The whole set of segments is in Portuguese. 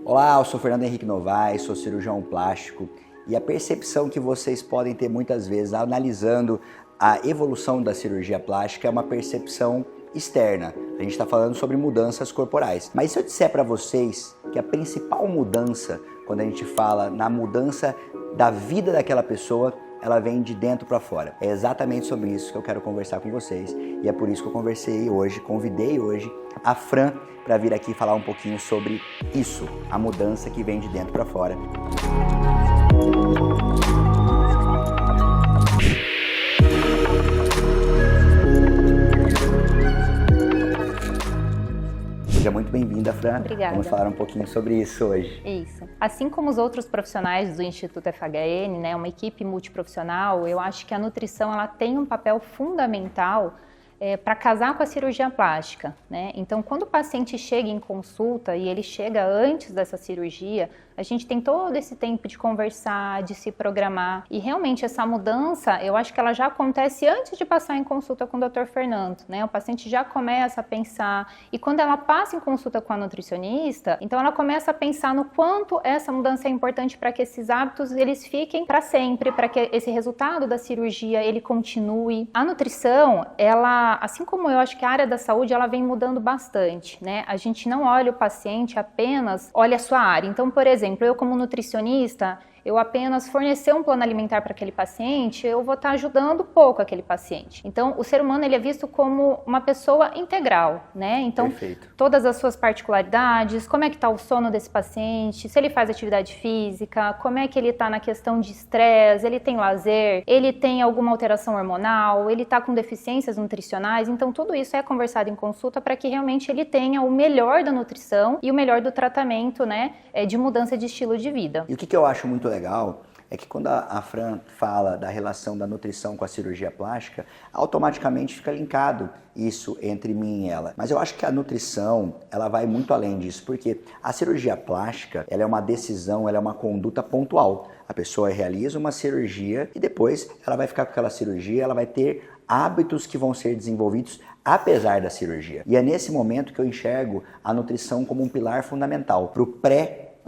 Olá, eu sou Fernando Henrique Novaes, sou cirurgião plástico e a percepção que vocês podem ter muitas vezes analisando a evolução da cirurgia plástica é uma percepção externa. A gente está falando sobre mudanças corporais. Mas se eu disser para vocês que a principal mudança, quando a gente fala na mudança da vida daquela pessoa, ela vem de dentro para fora. É exatamente sobre isso que eu quero conversar com vocês e é por isso que eu convidei hoje a Fran para vir aqui falar um pouquinho sobre isso, a mudança que vem de dentro para fora. Seja muito bem-vinda, Fran. Obrigada. Vamos falar um pouquinho sobre isso hoje. Isso. Assim como os outros profissionais do Instituto FHN, né, uma equipe multiprofissional, eu acho que a nutrição ela tem um papel fundamental para casar com a cirurgia plástica, né? Então, quando o paciente chega em consulta e ele chega antes dessa cirurgia, a gente tem todo esse tempo de conversar, de se programar. E realmente essa mudança, eu acho que ela já acontece antes de passar em consulta com o Dr. Fernando, né? O paciente já começa a pensar. E quando ela passa em consulta com a nutricionista, então ela começa a pensar no quanto essa mudança é importante para que esses hábitos eles fiquem para sempre, para que esse resultado da cirurgia ele continue. A nutrição, ela, assim como eu acho que a área da saúde, ela vem mudando bastante, né? A gente não olha o paciente apenas, olha a sua área. Então, por exemplo, eu como nutricionista, eu apenas fornecer um plano alimentar para aquele paciente, eu vou estar ajudando pouco aquele paciente. Então, o ser humano ele é visto como uma pessoa integral, né? Então, Perfeito. Todas as suas particularidades, como é que está o sono desse paciente, se ele faz atividade física, como é que ele está na questão de estresse, ele tem lazer, ele tem alguma alteração hormonal, ele está com deficiências nutricionais. Então, tudo isso é conversado em consulta para que realmente ele tenha o melhor da nutrição e o melhor do tratamento, né, de mudança de estilo de vida. E o que eu acho muito legal é que quando a Fran fala da relação da nutrição com a cirurgia plástica, automaticamente fica linkado isso entre mim e ela. Mas eu acho que a nutrição, ela vai muito além disso, porque a cirurgia plástica, ela é uma decisão, ela é uma conduta pontual. A pessoa realiza uma cirurgia e depois ela vai ficar com aquela cirurgia, ela vai ter hábitos que vão ser desenvolvidos apesar da cirurgia. E é nesse momento que eu enxergo a nutrição como um pilar fundamental para o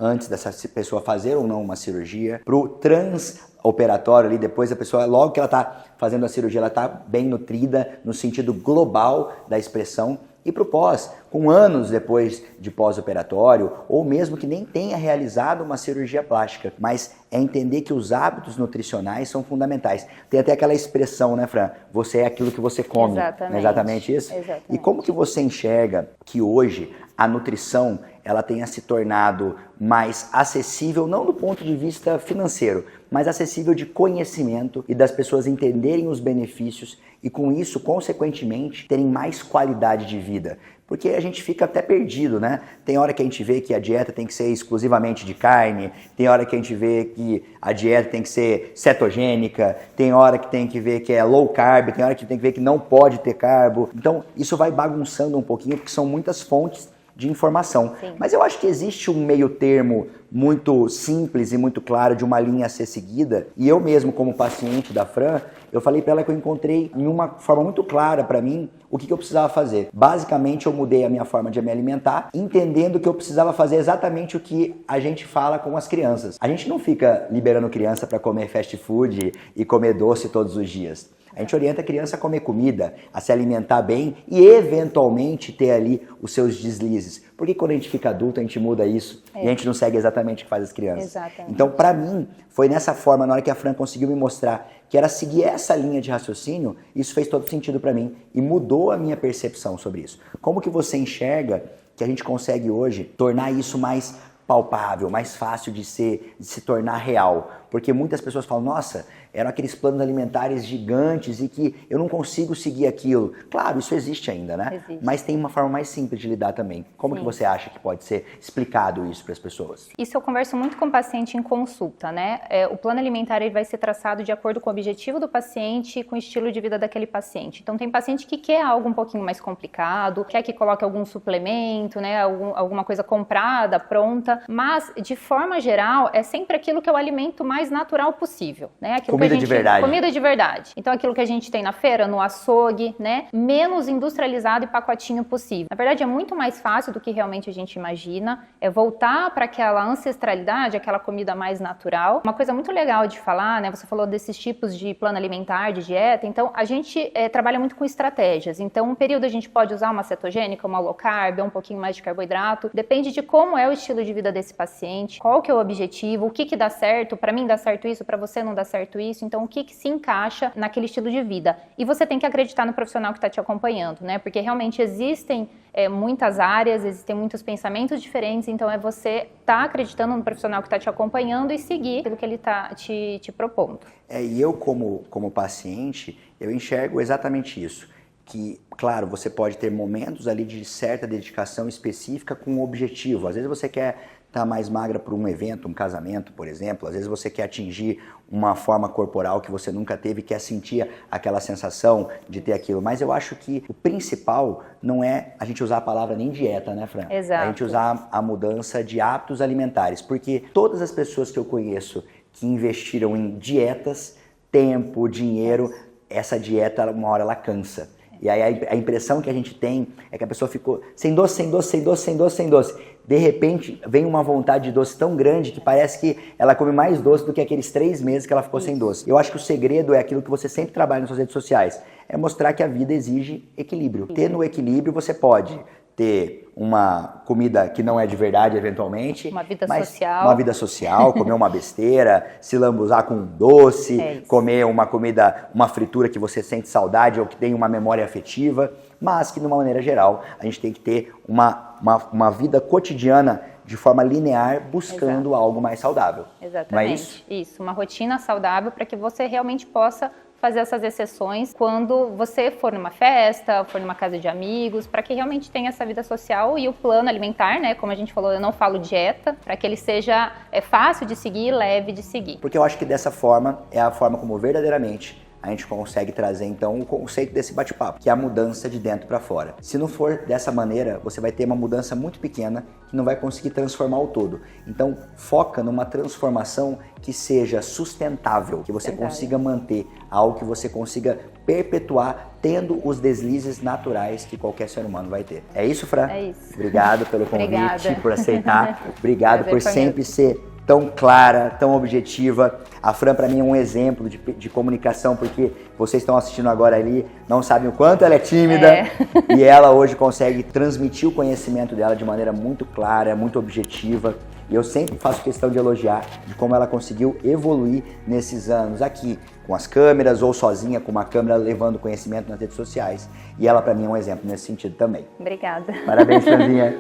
antes dessa pessoa fazer ou não uma cirurgia, para o transoperatório ali, depois a pessoa, logo que ela está fazendo a cirurgia, ela está bem nutrida no sentido global da expressão, e para o pós, com anos depois de pós-operatório, ou mesmo que nem tenha realizado uma cirurgia plástica, mas é entender que os hábitos nutricionais são fundamentais. Tem até aquela expressão, né, Fran? Você é aquilo que você come. Exatamente. Não é exatamente isso? Exatamente. E como que você enxerga que hoje a nutrição ela tenha se tornado mais acessível, não do ponto de vista financeiro, mas acessível de conhecimento e das pessoas entenderem os benefícios e com isso, consequentemente, terem mais qualidade de vida? Porque a gente fica até perdido, né? Tem hora que a gente vê que a dieta tem que ser exclusivamente de carne, tem hora que a gente vê que a dieta tem que ser cetogênica, tem hora que tem que ver que é low carb, tem hora que tem que ver que não pode ter carbo. Então, isso vai bagunçando um pouquinho, porque são muitas fontes de informação. Sim. Mas eu acho que existe um meio termo muito simples e muito claro de uma linha a ser seguida. E eu mesmo, como paciente da Fran, eu falei para ela que eu encontrei em uma forma muito clara para mim o que eu precisava fazer. Basicamente, eu mudei a minha forma de me alimentar, entendendo que eu precisava fazer exatamente o que a gente fala com as crianças. A gente não fica liberando criança para comer fast food e comer doce todos os dias. A gente orienta a criança a comer comida, a se alimentar bem e eventualmente ter ali os seus deslizes. Porque quando a gente fica adulto, a gente muda isso e a gente não segue exatamente o que faz as crianças. Exatamente. Então, para mim, foi nessa forma, na hora que a Fran conseguiu me mostrar que era seguir essa linha de raciocínio, isso fez todo sentido para mim e mudou a minha percepção sobre isso. Como que você enxerga que a gente consegue hoje tornar isso mais palpável, mais fácil de se tornar real? Porque muitas pessoas falam, nossa, eram aqueles planos alimentares gigantes e que eu não consigo seguir aquilo. Claro, isso existe ainda, né? Existe. Mas tem uma forma mais simples de lidar também. Como que você acha que pode ser explicado isso para as pessoas? Isso eu converso muito com o paciente em consulta, né? O plano alimentar ele vai ser traçado de acordo com o objetivo do paciente e com o estilo de vida daquele paciente. Então tem paciente que quer algo um pouquinho mais complicado, quer que coloque algum suplemento, né? Alguma coisa comprada, pronta. Mas, de forma geral, é sempre aquilo que eu alimento mais mais natural possível, né? Aquilo Comida que a gente, de verdade. Comida de verdade. Então, aquilo que a gente tem na feira, no açougue, né? Menos industrializado e pacotinho possível. Na verdade, é muito mais fácil do que realmente a gente imagina, é voltar para aquela ancestralidade, aquela comida mais natural. Uma coisa muito legal de falar, né? Você falou desses tipos de plano alimentar, de dieta. Então, a gente trabalha muito com estratégias. Então, um período a gente pode usar uma cetogênica, uma low carb, um pouquinho mais de carboidrato. Depende de como é o estilo de vida desse paciente, qual que é o objetivo, o que dá certo. Para mim dá certo isso, para você não dá certo isso. Então, o que se encaixa naquele estilo de vida. E você tem que acreditar no profissional que está te acompanhando, né? Porque realmente existem muitas áreas, existem muitos pensamentos diferentes, então é você estar acreditando no profissional que está te acompanhando e seguir aquilo que ele está te propondo. E eu como paciente, eu enxergo exatamente isso. Que, claro, você pode ter momentos ali de certa dedicação específica com um objetivo. Às vezes você quer estar mais magra por um evento, um casamento, por exemplo. Às vezes você quer atingir uma forma corporal que você nunca teve, quer sentir aquela sensação de ter aquilo. Mas eu acho que o principal não é a gente usar a palavra nem dieta, né, Fran? Exato. É a gente usar a mudança de hábitos alimentares. Porque todas as pessoas que eu conheço que investiram em dietas, tempo, dinheiro, essa dieta, uma hora ela cansa. E aí a impressão que a gente tem é que a pessoa ficou sem doce, sem doce, sem doce, sem doce, sem doce. De repente, vem uma vontade de doce tão grande que parece que ela come mais doce do que aqueles 3 meses que ela ficou sem doce. Eu acho que o segredo é aquilo que você sempre trabalha nas suas redes sociais. É mostrar que a vida exige equilíbrio. Tendo equilíbrio, você pode ter uma comida que não é de verdade, eventualmente. Uma vida social. Uma vida social, comer uma besteira, se lambuzar com um doce, comer uma comida, uma fritura que você sente saudade ou que tem uma memória afetiva, mas que, de uma maneira geral, a gente tem que ter uma vida cotidiana de forma linear, buscando algo mais saudável. Exatamente. Não é isso? Isso, uma rotina saudável para que você realmente possa fazer essas exceções quando você for numa festa, for numa casa de amigos, para que realmente tenha essa vida social e o plano alimentar, né? Como a gente falou, eu não falo dieta, para que ele seja fácil de seguir, leve de seguir. Porque eu acho que dessa forma é a forma como verdadeiramente a gente consegue trazer então o conceito desse bate-papo, que é a mudança de dentro para fora. Se não for dessa maneira, você vai ter uma mudança muito pequena que não vai conseguir transformar o todo. Então, foca numa transformação que seja sustentável, que você consiga manter, algo que você consiga perpetuar, tendo os deslizes naturais que qualquer ser humano vai ter. É isso, Fran? É isso. Obrigado pelo convite, Obrigada. por aceitar. Obrigado por sempre ser tão clara, tão objetiva. A Fran, para mim, é um exemplo de comunicação, porque vocês estão assistindo agora ali, não sabem o quanto ela é tímida, e ela hoje consegue transmitir o conhecimento dela de maneira muito clara, muito objetiva. E eu sempre faço questão de elogiar de como ela conseguiu evoluir nesses anos aqui, com as câmeras ou sozinha com uma câmera levando conhecimento nas redes sociais. E ela, para mim, é um exemplo nesse sentido também. Obrigada. Parabéns, Franzinha.